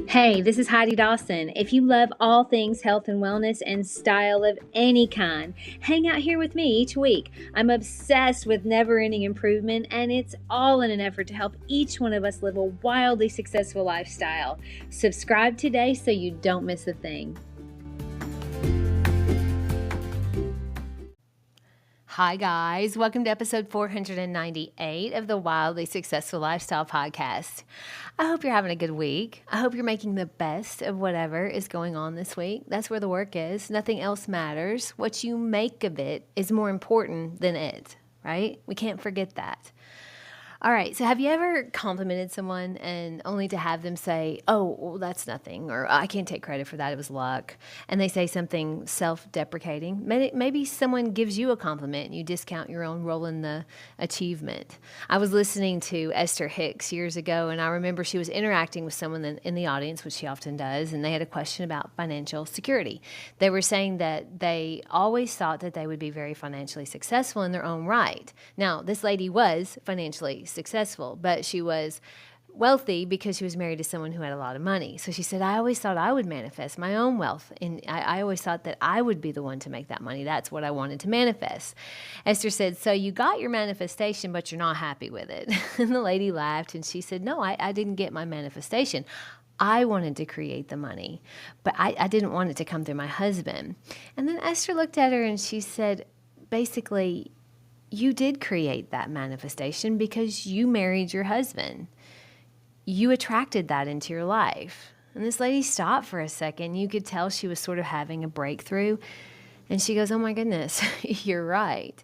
Hey, this is Heidi Dawson. If you love all things health and wellness and style of any kind, hang out here with me each week. I'm obsessed with never-ending improvement, and it's all in an effort to help each one of us live a wildly successful lifestyle. Subscribe today so you don't miss a thing. Hi, guys. Welcome to episode 498 of the Wildly Successful Lifestyle Podcast. I hope you're having a good week. I hope you're making the best of whatever is going on this week. That's where the work is. Nothing else matters. What you make of it is more important than it, right? We can't forget that. All right, so have you ever complimented someone and only to have them say, oh, well, that's nothing, or I can't take credit for that, it was luck, and they say something self-deprecating? Maybe someone gives you a compliment and you discount your own role in the achievement. I was listening to Esther Hicks years ago, and I remember she was interacting with someone in the audience, which she often does, and they had a question about financial security. They were saying that they always thought that they would be very financially successful in their own right. Now, this lady was financially successful, but she was wealthy because she was married to someone who had a lot of money. So she said, I always thought I would manifest my own wealth. And I always thought that I would be the one to make that money. That's what I wanted to manifest. Esther said, so you got your manifestation, but you're not happy with it. And the lady laughed and she said, no, I didn't get my manifestation. I wanted to create the money, but I didn't want it to come through my husband. And then Esther looked at her and she said, basically, you did create that manifestation because you married your husband. You attracted that into your life. And this lady stopped for a second. You could tell she was sort of having a breakthrough. And she goes, oh my goodness, you're right.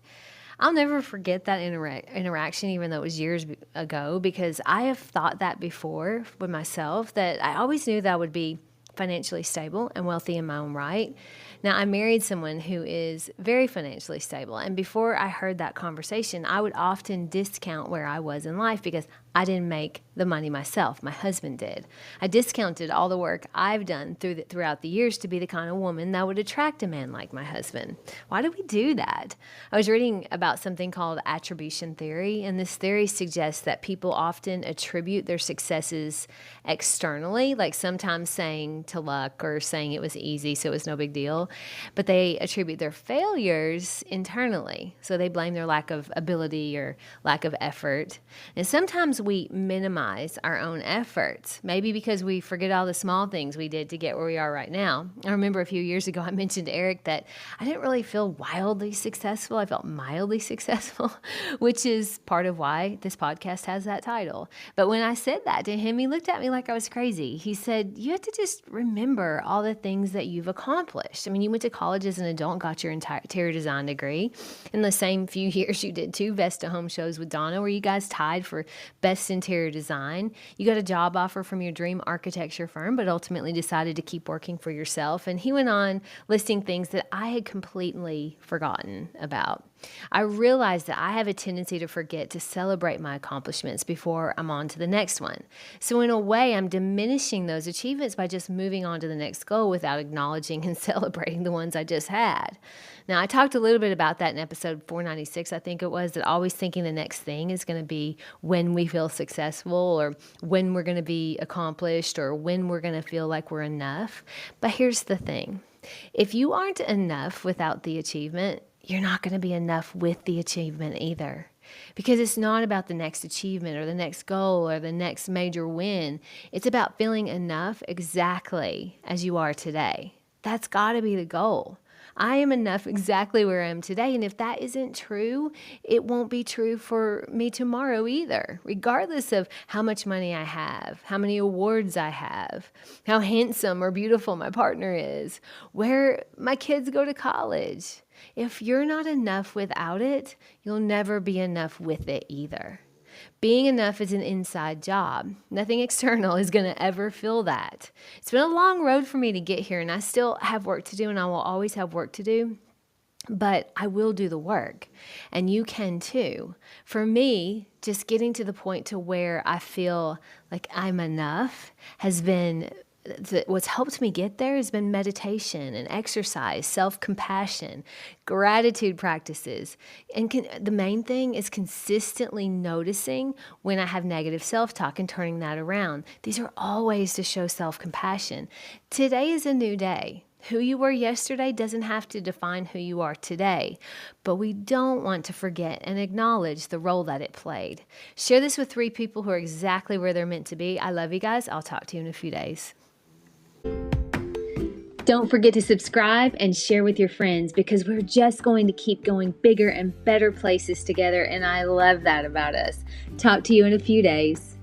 I'll never forget that interaction, even though it was years ago, because I have thought that before with myself, that I always knew that I would be financially stable and wealthy in my own right. Now, I married someone who is very financially stable. And before I heard that conversation, I would often discount where I was in life because I didn't make the money myself. My husband did. I discounted all the work I've done throughout the years to be the kind of woman that would attract a man like my husband. Why do we do that? I was reading about something called attribution theory, and this theory suggests that people often attribute their successes externally, like sometimes saying to luck or saying it was easy, so it was no big deal, but they attribute their failures internally. So they blame their lack of ability or lack of effort. And sometimes we minimize our own efforts, maybe because we forget all the small things we did to get where we are right now. I remember a few years ago, I mentioned to Eric that I didn't really feel wildly successful. I felt mildly successful, which is part of why this podcast has that title. But when I said that to him, he looked at me like I was crazy. He said, you have to just remember all the things that you've accomplished. I mean, you went to college as an adult, got your interior design degree. In the same few years, you did 2 Vesta home shows with Donna, where you guys tied for best interior design. You got a job offer from your dream architecture firm, but ultimately decided to keep working for yourself. And he went on listing things that I had completely forgotten about. I realized that I have a tendency to forget to celebrate my accomplishments before I'm on to the next one. So in a way, I'm diminishing those achievements by just moving on to the next goal without acknowledging and celebrating the ones I just had. Now, I talked a little bit about that in episode 496, I think it was, that always thinking the next thing is going to be when we feel successful or when we're going to be accomplished or when we're going to feel like we're enough. But here's the thing. If you aren't enough without the achievement, you're not going to be enough with the achievement either. Because it's not about the next achievement or the next goal or the next major win. It's about feeling enough exactly as you are today. That's got to be the goal. I am enough exactly where I am today. And if that isn't true, it won't be true for me tomorrow either, regardless of how much money I have, how many awards I have, how handsome or beautiful my partner is, where my kids go to college. If you're not enough without it, you'll never be enough with it either. Being enough is an inside job. Nothing external is going to ever fill that. It's been a long road for me to get here, and I still have work to do, and I will always have work to do. But I will do the work, and you can too. For me, just getting to the point to where I feel like I'm enough has been what's helped me get there has been meditation and exercise, self-compassion, gratitude practices. And the main thing is consistently noticing when I have negative self-talk and turning that around. These are all ways to show self-compassion. Today is a new day. Who you were yesterday doesn't have to define who you are today, but we don't want to forget and acknowledge the role that it played. Share this with 3 people who are exactly where they're meant to be. I love you guys. I'll talk to you in a few days. Don't forget to subscribe and share with your friends, because we're just going to keep going bigger and better places together, and I love that about us. Talk to you in a few days.